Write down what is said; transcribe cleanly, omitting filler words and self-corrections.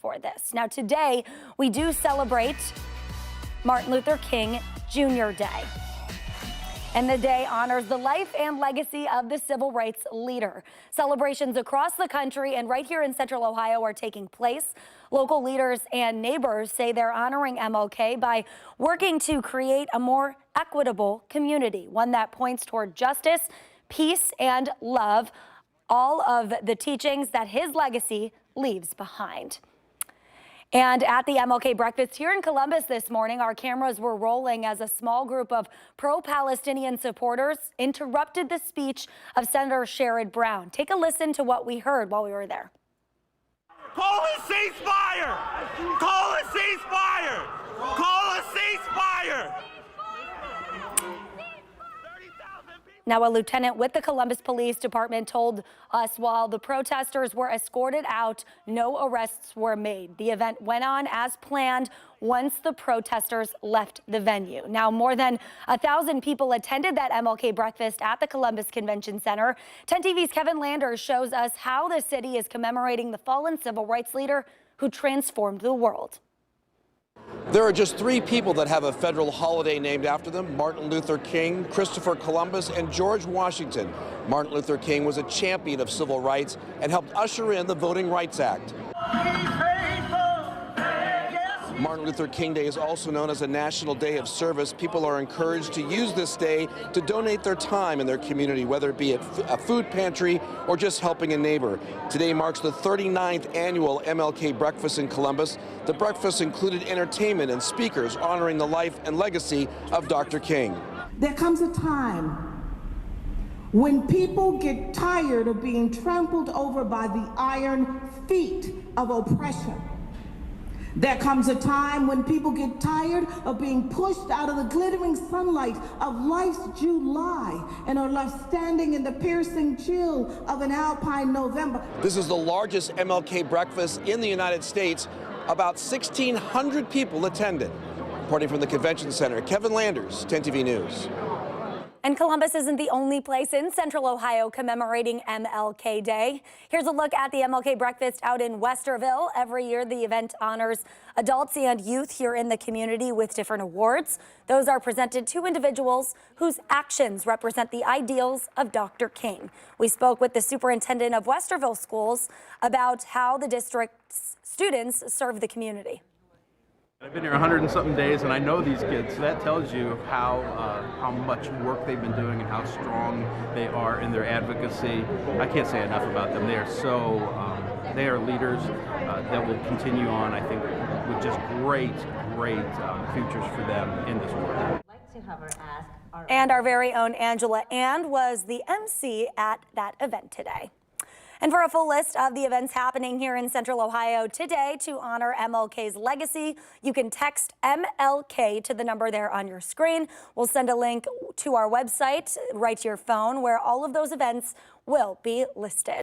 for this. Now today we do celebrate Martin Luther King Jr. Day. And the day honors the life and legacy of the civil rights leader. Celebrations across the country and right here in Central Ohio are taking place. Local leaders and neighbors say they're honoring MLK by working to create a more equitable community, one that points toward justice, peace, and love, all of the teachings that his legacy leaves behind. And at the MLK Breakfast here in Columbus this morning, our cameras were rolling as a small group of pro-Palestinian supporters interrupted the speech of Senator Sherrod Brown. Take a listen to what we heard while we were there. Call a ceasefire! Call a ceasefire! Call a ceasefire! Now, a lieutenant with the Columbus Police Department told us while the protesters were escorted out, no arrests were made. The event went on as planned once the protesters left the venue. Now, more than 1,000 people attended that MLK breakfast at the Columbus Convention Center. 10 TV's Kevin Landers shows us how the city is commemorating the fallen civil rights leader who transformed the world. There are just 3 people that have a federal holiday named after them: Martin Luther King, Christopher Columbus, and George Washington. Martin Luther King was a champion of civil rights and helped usher in the Voting Rights Act. Martin Luther King Day is also known as a National Day of Service. People are encouraged to use this day to donate their time in their community, whether it be at a food pantry or just helping a neighbor. Today marks the 39th annual MLK Breakfast in Columbus. The breakfast included entertainment and speakers honoring the life and legacy of Dr. King. There comes a time when people get tired of being trampled over by the iron feet of oppression. There comes a time when people get tired of being pushed out of the glittering sunlight of life's July and are left standing in the piercing chill of an alpine November. This is the largest MLK breakfast in the United States. About 1,600 people attended. Reporting from the Convention Center, Kevin Landers, 10 TV News. And Columbus isn't the only place in Central Ohio commemorating MLK Day. Here's a look at the MLK Breakfast out in Westerville. Every year, the event honors adults and youth here in the community with different awards. Those are presented to individuals whose actions represent the ideals of Dr. King. We spoke with the superintendent of Westerville Schools about how the district's students serve the community. I've been here 100 and something days, and I know these kids, so that tells you how much work they've been doing and how strong they are in their advocacy. I can't say enough about them. They are they are leaders that will continue on, I think, with just great futures for them in this world. I'd like to have her ask and our very own Angela Ann was the MC at that event today. And for a full list of the events happening here in Central Ohio today to honor MLK's legacy, you can text MLK to the number there on your screen. We'll send a link to our website right to your phone where all of those events will be listed.